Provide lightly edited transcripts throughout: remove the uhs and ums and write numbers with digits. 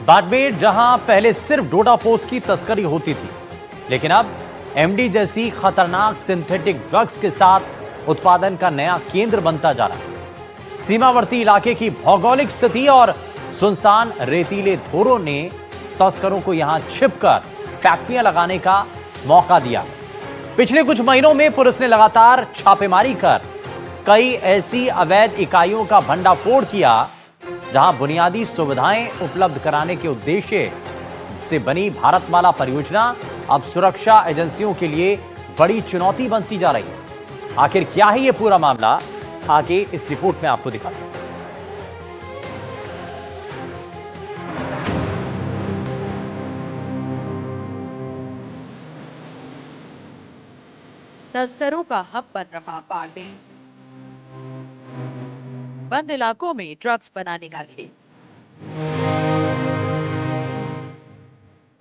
बाड़मेर जहां पहले सिर्फ डोडा पोस्ट की तस्करी होती थी, लेकिन अब एमडी जैसी खतरनाक सिंथेटिक ड्रग्स के साथ उत्पादन का नया केंद्र बनता जा रहा है। सीमावर्ती इलाके की भौगोलिक स्थिति और सुनसान रेतीले धोरों ने तस्करों को यहां छिपकर फैक्ट्रियां लगाने का मौका दिया। पिछले कुछ महीनों में पुलिस ने लगातार छापेमारी कर कई ऐसी अवैध इकाइयों का भंडाफोड़ किया जहां बुनियादी सुविधाएं उपलब्ध कराने के उद्देश्य से बनी भारतमाला परियोजना अब सुरक्षा एजेंसियों के लिए बड़ी चुनौती बनती जा रही है। आखिर क्या है यह पूरा मामला, आगे इस रिपोर्ट में आपको दिखाते हैं। तस्करों का हब बन रहा बाड़मेर। बंद इलाकों में ड्रग्स बनाने का खेल।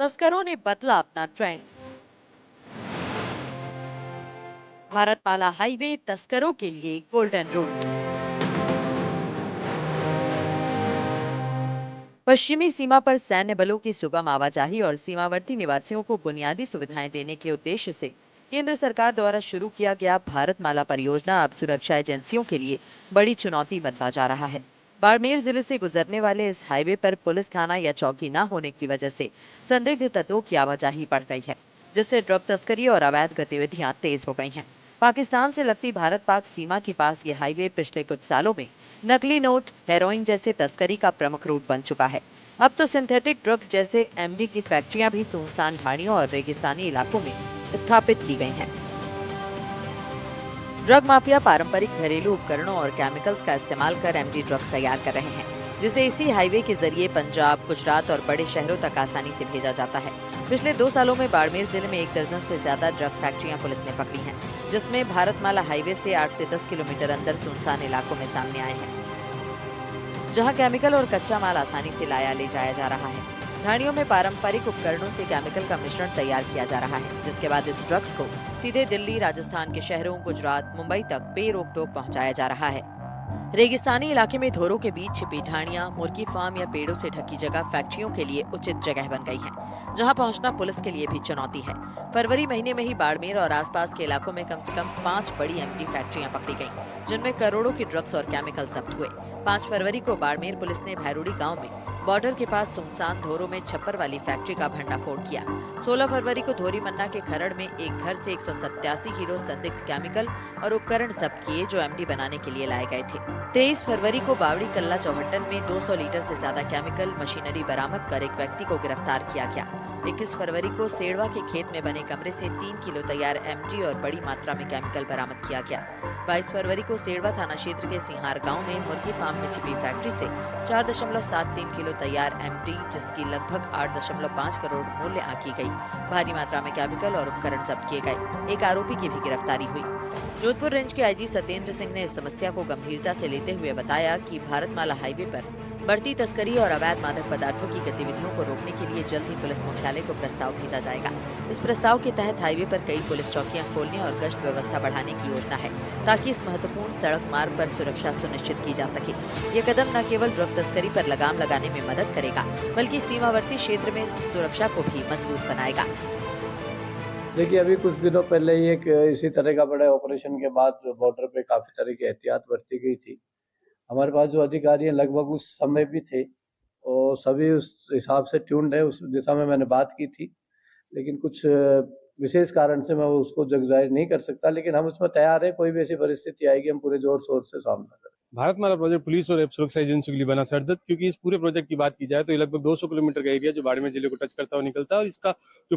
तस्करों ने बदला अपना ट्रेंड। भारतमाला हाईवे तस्करों के लिए गोल्डन रूट। पश्चिमी सीमा पर सैन्य बलों की सुगम आवाजाही और सीमावर्ती निवासियों को बुनियादी सुविधाएं देने के उद्देश्य से केंद्र सरकार द्वारा शुरू किया गया भारतमाला परियोजना अब सुरक्षा एजेंसियों के लिए बड़ी चुनौती बनता जा रहा है। बाड़मेर जिले से गुजरने वाले इस हाईवे पर पुलिस थाना या चौकी न होने की वजह से संदिग्ध तत्वों की आवाजाही बढ़ गई है, जिससे ड्रग तस्करी और अवैध गतिविधियां तेज हो गई हैं। पाकिस्तान से लगती भारत पाक सीमा के पास ये हाईवे पिछले कुछ सालों में नकली नोट, हेरोइन जैसे तस्करी का प्रमुख रूट बन चुका है। अब तो सिंथेटिक ड्रग्स जैसे एमडी की फैक्ट्रियां भी सुनसान ढाणियों और रेगिस्तानी इलाकों में स्थापित की गई हैं। ड्रग माफिया पारंपरिक घरेलू उपकरणों और केमिकल्स का इस्तेमाल कर एमडी ड्रग्स तैयार कर रहे हैं, जिसे इसी हाईवे के जरिए पंजाब, गुजरात और बड़े शहरों तक आसानी से भेजा जाता है। पिछले 2 सालों में बाड़मेर जिले में 1 दर्जन से ज्यादा ड्रग फैक्ट्रियां पुलिस ने पकड़ी हैं, जिसमें भारतमाला हाईवे से 8 से 10 किलोमीटर अंदर सुनसान इलाकों में सामने आए हैं, जहां केमिकल और कच्चा माल आसानी से लाया ले जाया जा रहा है। ढाणियों में पारंपरिक उपकरणों से केमिकल का मिश्रण तैयार किया जा रहा है, जिसके बाद इस ड्रग्स को सीधे दिल्ली, राजस्थान के शहरों, गुजरात, मुंबई तक बेरोक टोक पहुंचाया जा रहा है। रेगिस्तानी इलाके में धोरों के बीच छिपी ढाणियां, मुर्गी फार्म या पेड़ों से ढकी जगह फैक्ट्रियों के लिए उचित जगह बन गई है, जहां पहुंचना पुलिस के लिए भी चुनौती है। फरवरी महीने में ही बाड़मेर और आसपास के इलाकों में कम से कम 5 बड़ी एमडी फैक्ट्रियां पकड़ी गईं, जिनमें करोड़ों की ड्रग्स और केमिकल जब्त हुए। 5 फरवरी को बाड़मेर पुलिस ने भैरोड़ी गांव में बॉर्डर के पास सुनसान धोरों में छप्पर वाली फैक्ट्री का भंडाफोड़ किया। 16 फरवरी को धोरी मन्ना के खरड़ में एक घर से 187 किलो संदिग्ध केमिकल और उपकरण जब्त किए, जो एमडी बनाने के लिए लाए गए थे। 23 फरवरी को बावड़ी कल्ला चौहट्टन में 200 लीटर से ज्यादा केमिकल मशीनरी बरामद कर एक व्यक्ति को गिरफ्तार किया गया। 21 फरवरी को सेड़वा के खेत में बने कमरे से 3 किलो तैयार एमडी और बड़ी मात्रा में केमिकल बरामद किया गया। 22 फरवरी को सेड़वा थाना क्षेत्र के सिंहार गांव में मुर्गी फार्म में छिपी फैक्ट्री से 4.73 किलो तैयार एमडी, जिसकी लगभग 8.5 करोड़ मूल्य आंकी गई, भारी मात्रा में केमिकल और उपकरण जब्त किए गए। एक आरोपी की भी गिरफ्तारी हुई। जोधपुर रेंज के आईजी सत्येंद्र सिंह ने इस समस्या को गंभीरता से लेते हुए बताया कि भारतमाला हाईवे पर बढ़ती तस्करी और अवैध मादक पदार्थों की गतिविधियों को रोकने के लिए जल्द ही पुलिस मुख्यालय को प्रस्ताव भेजा जाएगा। इस प्रस्ताव के तहत हाईवे पर कई पुलिस चौकियां खोलने और गश्त व्यवस्था बढ़ाने की योजना है, ताकि इस महत्वपूर्ण सड़क मार्ग पर सुरक्षा सुनिश्चित की जा सके। ये कदम न केवल ड्रग तस्करी पर लगाम लगाने में मदद करेगा, बल्कि सीमावर्ती क्षेत्र में सुरक्षा को भी मजबूत बनाएगा। देखिए, अभी कुछ दिनों पहले ही एक इसी तरह का बड़े ऑपरेशन के बाद जो बॉर्डर पे काफी तरह की एहतियात बरती गई थी। हमारे पास जो अधिकारी हैं लगभग उस समय भी थे और सभी उस हिसाब से ट्यून्ड है। उस दिशा में मैंने बात की थी, लेकिन कुछ विशेष कारण से मैं उसको जग जाहिर नहीं कर सकता, लेकिन हम उसमें तैयार हैं। कोई भी ऐसी परिस्थिति आएगी, हम पूरे जोर शोर से सामना करेंगे। भारतमाला प्रोजेक्ट पुलिस और सुरक्षा एजेंसियों के लिए बना सरदर्द, क्योंकि इस पूरे प्रोजेक्ट की बात की जाए तो ये लगभग 200 किलोमीटर का एरिया जो बाड़मेर जिले को टच करता हुआ निकलता है, और इसका जो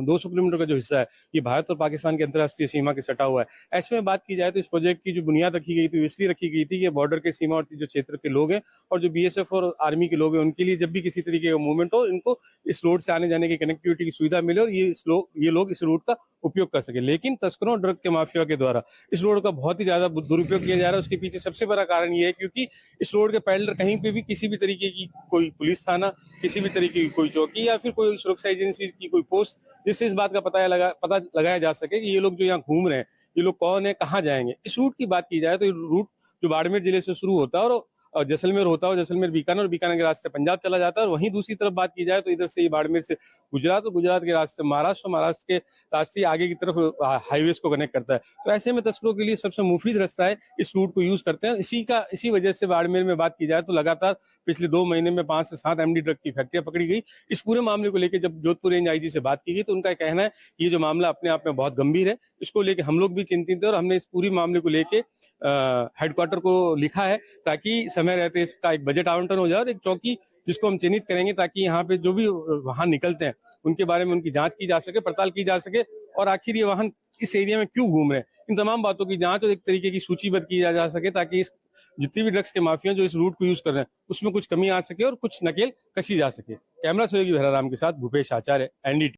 200 किलोमीटर का जो हिस्सा है ये भारत और पाकिस्तान की अंतर्राष्ट्रीय सीमा के सटा हुआ है। ऐसे में बात की जाए तो इस प्रोजेक्ट की जो बुनियाद रखी गई थी इसलिए रखी गई थी कि बॉर्डर के सीमावर्ती जो क्षेत्र के लोग हैं और जो बीएसएफ और आर्मी के लोग हैं, उनके लिए जब भी किसी तरीके का मूवमेंट हो, इनको इस रोड से आने जाने की कनेक्टिविटी की सुविधा मिले और ये लोग इस रूट का उपयोग कर सके। लेकिन तस्करों, ड्रग के माफिया के द्वारा इस रोड का बहुत ही ज्यादा दुरुपयोग किया जा रहा है। उसके पीछे सबसे बड़ा कारण ये है क्योंकि इस रोड के पैरेलल कहीं पे भी किसी भी तरीके की कोई पुलिस थाना, किसी भी तरीके की कोई चौकी या फिर कोई सुरक्षा एजेंसी की कोई पोस्ट, जिससे इस बात का पता लगाया जा सके कि ये लोग जो यहाँ घूम रहे हैं, ये लोग कौन है, कहाँ जाएंगे। इस रूट की बात की जाए तो ये रूट जो बाड़मेर जिले से शुरू होता है और और जैसलमेर होता हो जैसलमेर बीकानेर और बीकानेर के रास्ते पंजाब चला जाता है। और वहीं दूसरी तरफ बात की जाए तो इधर से ये बाड़मेर से गुजरात और गुजरात के रास्ते महाराष्ट्र, महाराष्ट्र के रास्ते आगे की तरफ हाईवेज को कनेक्ट करता है। तो ऐसे में तस्करों के लिए सबसे मुफीद रास्ता है, इस रूट को यूज करते हैं। इसी वजह से बाड़मेर में बात की जाए तो लगातार पिछले 2 महीने में 5 से 7 एमडी ड्रग की फैक्ट्रियां पकड़ी गई। इस पूरे मामले को लेकर जब जोधपुर रेंज आईजी से बात की गई तो उनका कहना है कि ये जो मामला अपने आप में बहुत गंभीर है, इसको लेकर हम लोग भी चिंतित है और हमने इस पूरी मामले को लेकर हेडक्वार्टर को लिखा है ताकि समय रहते इसका एक बजट आवंटन हो जाए और एक चौकी जिसको हम चिन्हित करेंगे ताकि यहाँ पे जो भी वाहन निकलते हैं उनके बारे में उनकी जांच की जा सके, पड़ताल की जा सके और आखिर ये वाहन इस एरिया में क्यों घूम रहे हैं, इन तमाम बातों की जांच और एक तरीके की सूचीबद्ध की जा सके ताकि इस जितनी भी ड्रग्स के माफिया जो इस रूट को यूज कर रहे हैं उसमें कुछ कमी आ सके और कुछ नकेल कसी जा सके। कैमरा सहयोगी भैराराम के साथ भूपेश आचार्य, एनडीटीवी।